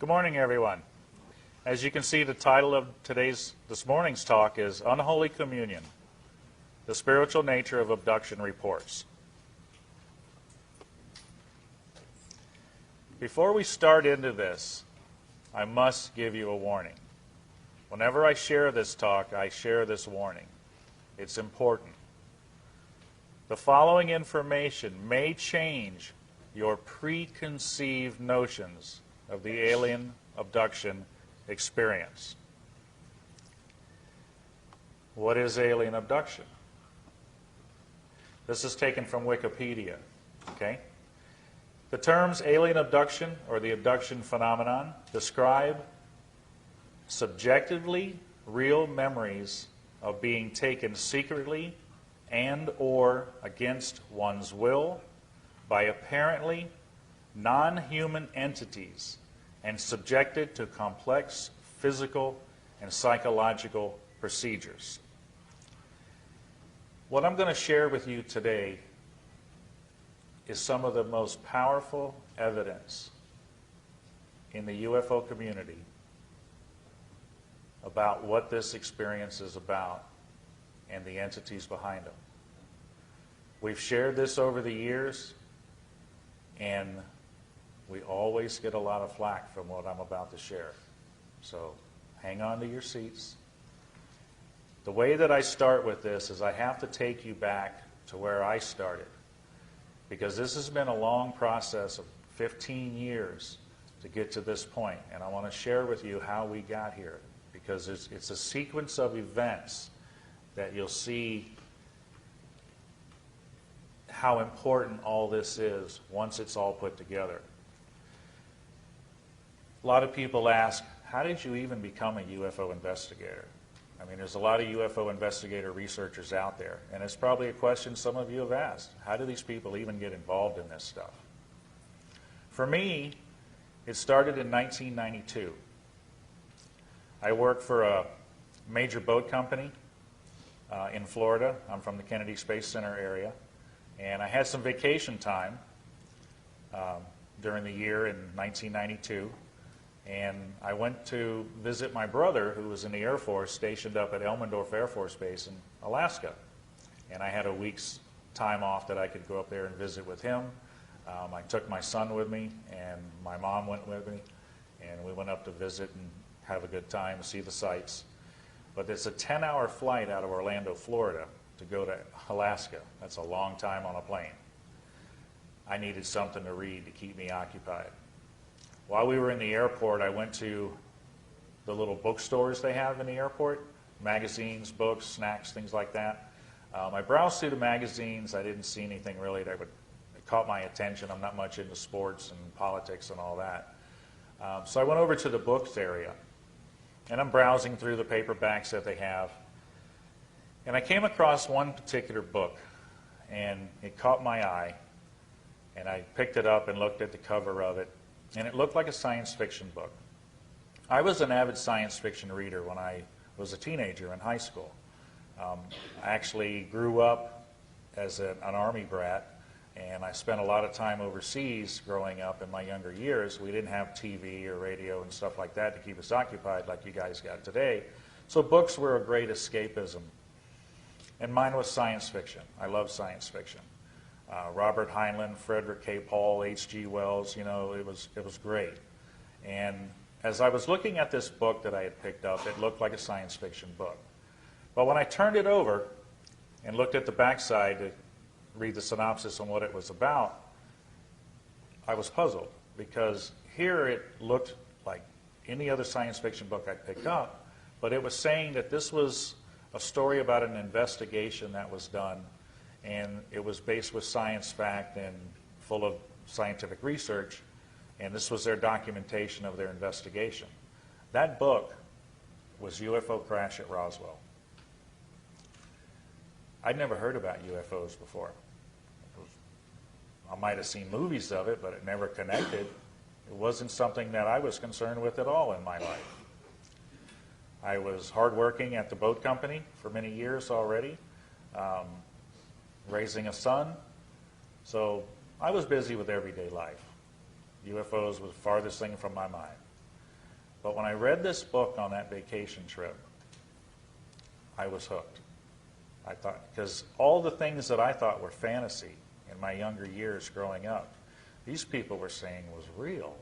Good morning, everyone. As you can see, the title of this morning's talk is Unholy Communion, the Spiritual Nature of Abduction Reports. Before we start into this, I must give you a warning. Whenever I share this talk, I share this warning. It's important. The following information may change your preconceived notions of the alien abduction experience. What is alien abduction? This is taken from Wikipedia, okay? The terms alien abduction or the abduction phenomenon describe subjectively real memories of being taken secretly and or against one's will by apparently non-human entities and subjected to complex physical and psychological procedures. What I'm going to share with you today is some of the most powerful evidence in the UFO community about what this experience is about and the entities behind them. We've shared this over the years, and we always get a lot of flack from what I'm about to share. So hang on to your seats. The way that I start with this is I have to take you back to where I started, because this has been a long process of 15 years to get to this point, and I want to share with you how we got here, because it's a sequence of events that you'll see how important all this is once it's all put together. A lot of people ask, how did you even become a UFO investigator? I mean, there's a lot of UFO investigator researchers out there, and it's probably a question some of you have asked. How do these people even get involved in this stuff? For me, it started in 1992. I worked for a major boat company in Florida. I'm from the Kennedy Space Center area, and I had some vacation time during the year in 1992. And I went to visit my brother, who was in the Air Force, stationed up at Elmendorf Air Force Base in Alaska. And I had a week's time off that I could go up there and visit with him. I took my son with me, and my mom went with me. And we went up to visit and have a good time, see the sights. But it's a 10-hour flight out of Orlando, Florida, to go to Alaska. That's a long time on a plane. I needed something to read to keep me occupied. While we were in the airport, I went to the little bookstores they have in the airport, magazines, books, snacks, things like that. I browsed through the magazines. I didn't see anything really that caught my attention. I'm not much into sports and politics and all that. So I went over to the books area, and I'm browsing through the paperbacks that they have. And I came across one particular book, and it caught my eye. And I picked it up and looked at the cover of it. And it looked like a science fiction book. I was an avid science fiction reader when I was a teenager in high school. I actually grew up as an Army brat, and I spent a lot of time overseas growing up in my younger years. We didn't have TV or radio and stuff like that to keep us occupied like you guys got today. So books were a great escapism. And mine was science fiction. I love science fiction. Robert Heinlein, Frederick K. Paul, H.G. Wells, you know, it was great. And as I was looking at this book that I had picked up, it looked like a science fiction book. But when I turned it over and looked at the backside to read the synopsis on what it was about, I was puzzled, because here it looked like any other science fiction book I picked up, but it was saying that this was a story about an investigation that was done, and it was based with science fact and full of scientific research, and this was their documentation of their investigation. That book was UFO Crash at Roswell. I'd never heard about UFOs before. I might have seen movies of it, but it never connected. It wasn't something that I was concerned with at all in my life. I was hardworking at the boat company for many years already. Raising a son, so I was busy with everyday life. UFOs was the farthest thing from my mind. But when I read this book on that vacation trip, I was hooked. I thought, because all the things that I thought were fantasy in my younger years growing up, these people were saying was real.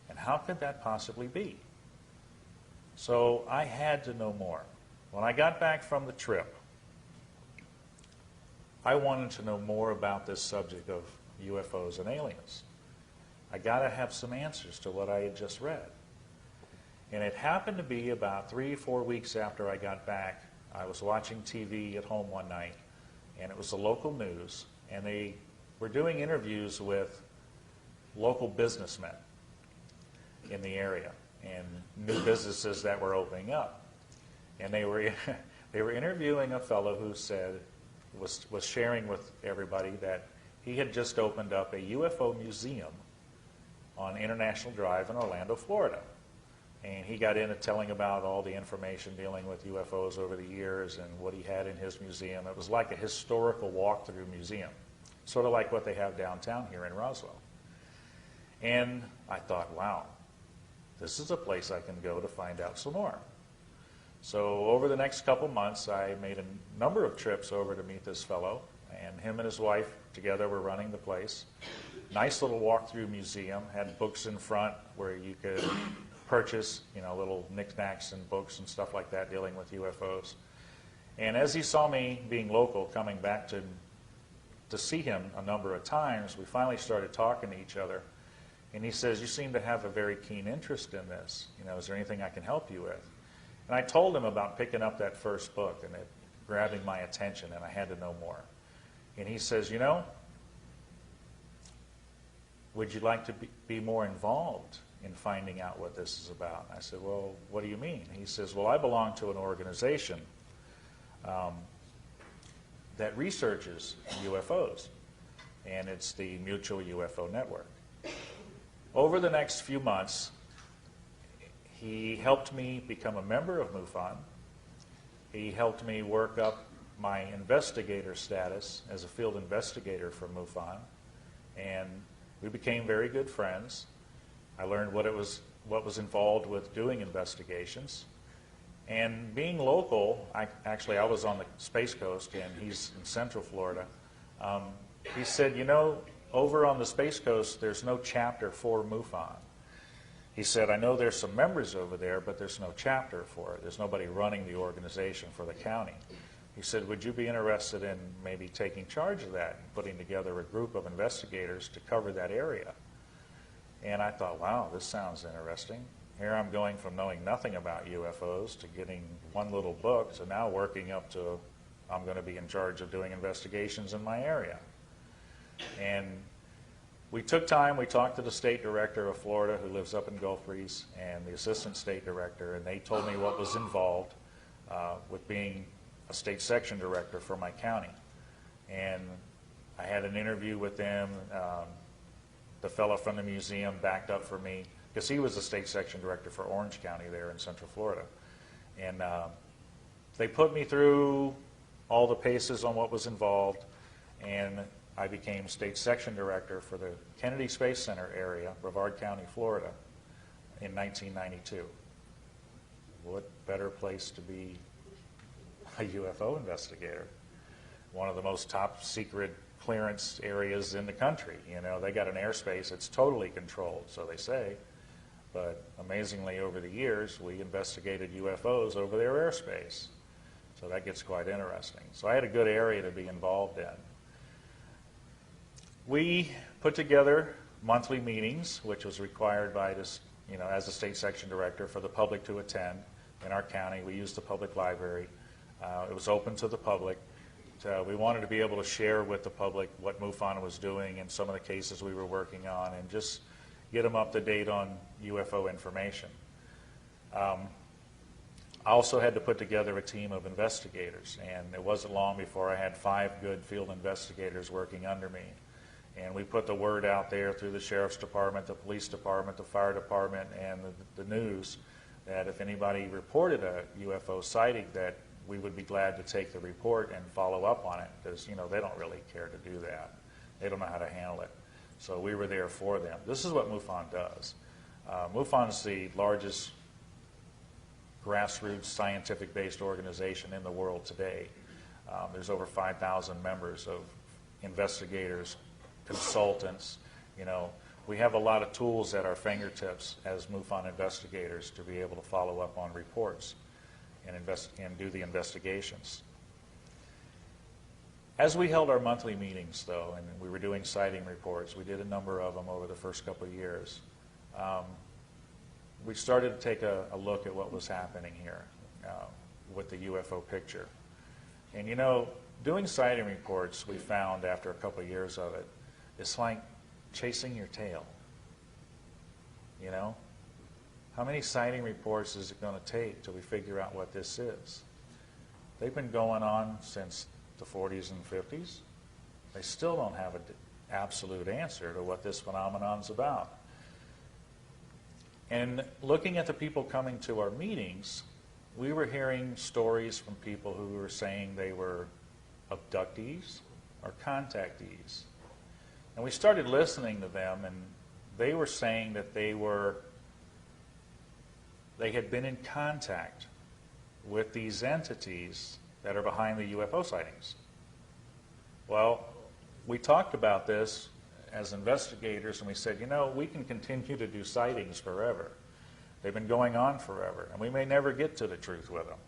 And how could that possibly be? So I had to know more. When I got back from the trip, I wanted to know more about this subject of UFOs and aliens. I got to have some answers to what I had just read. And it happened to be about 3 or 4 weeks after I got back. I was watching TV at home one night, and it was the local news, and they were doing interviews with local businessmen in the area and new businesses that were opening up. And they were interviewing a fellow who said, was sharing with everybody that he had just opened up a UFO museum on International Drive in Orlando, Florida. And he got into telling about all the information dealing with UFOs over the years and what he had in his museum. It was like a historical walkthrough museum, sort of like what they have downtown here in Roswell. And I thought, wow, this is a place I can go to find out some more. So over the next couple months, I made a number of trips over to meet this fellow, and him and his wife together were running the place. Nice little walkthrough museum, had books in front where you could purchase, little knickknacks and books and stuff like that dealing with UFOs. And as he saw me being local, coming back to see him a number of times, we finally started talking to each other. And he says, "You seem to have a very keen interest in this. Is there anything I can help you with?" And I told him about picking up that first book and it grabbing my attention, and I had to know more. And he says, would you like to be more involved in finding out what this is about? I said, well, what do you mean? He says, well, I belong to an organization that researches UFOs, and it's the Mutual UFO Network. Over the next few months, he helped me become a member of MUFON. He helped me work up my investigator status as a field investigator for MUFON, and we became very good friends. I learned what was involved with doing investigations. And being local, I was on the Space Coast, and he's in Central Florida. He said, over on the Space Coast, there's no chapter for MUFON. He said, I know there's some members over there, but there's no chapter for it. There's nobody running the organization for the county. He said, would you be interested in maybe taking charge of that, putting together a group of investigators to cover that area? And I thought, wow, this sounds interesting. Here I'm going from knowing nothing about UFOs to getting one little book to now working up to I'm going to be in charge of doing investigations in my area. And we took time, we talked to the state director of Florida who lives up in Gulf Breeze and the assistant state director, and they told me what was involved with being a state section director for my county. And I had an interview with them. The fellow from the museum backed up for me because he was the state section director for Orange County there in Central Florida. And they put me through all the paces on what was involved, and I became state section director for the Kennedy Space Center area, Brevard County, Florida, in 1992. What better place to be a UFO investigator? One of the most top secret clearance areas in the country. They got an airspace that's totally controlled, so they say. But amazingly, over the years, we investigated UFOs over their airspace. So that gets quite interesting. So I had a good area to be involved in. We put together monthly meetings, which was required by this, as a state section director for the public to attend in our county. We used the public library. It was open to the public. We wanted to be able to share with the public what MUFON was doing and some of the cases we were working on, and just get them up to date on UFO information. I also had to put together a team of investigators, and it wasn't long before I had 5 good field investigators working under me. And we put the word out there through the sheriff's department, the police department, the fire department, and the news that if anybody reported a UFO sighting, that we would be glad to take the report and follow up on it, because they don't really care to do that. They don't know how to handle it. So we were there for them. This is what MUFON does. MUFON is the largest grassroots scientific-based organization in the world today. There's over 5,000 members of investigators, consultants. You know, we have a lot of tools at our fingertips as MUFON investigators to be able to follow up on reports and do the investigations. As we held our monthly meetings, though, and we were doing sighting reports, we did a number of them over the first couple of years, we started to take a look at what was happening here with the UFO picture. And you know, doing sighting reports, we found after a couple of years of it, it's like chasing your tail. You know? How many sighting reports is it going to take till we figure out what this is? They've been going on since the 40s and 50s. They still don't have an absolute answer to what this phenomenon is about. And looking at the people coming to our meetings, we were hearing stories from people who were saying they were abductees or contactees. And we started listening to them, and they were saying that they had been in contact with these entities that are behind the UFO sightings. Well, we talked about this as investigators, and we said, you know, we can continue to do sightings forever. They've been going on forever, and we may never get to the truth with them.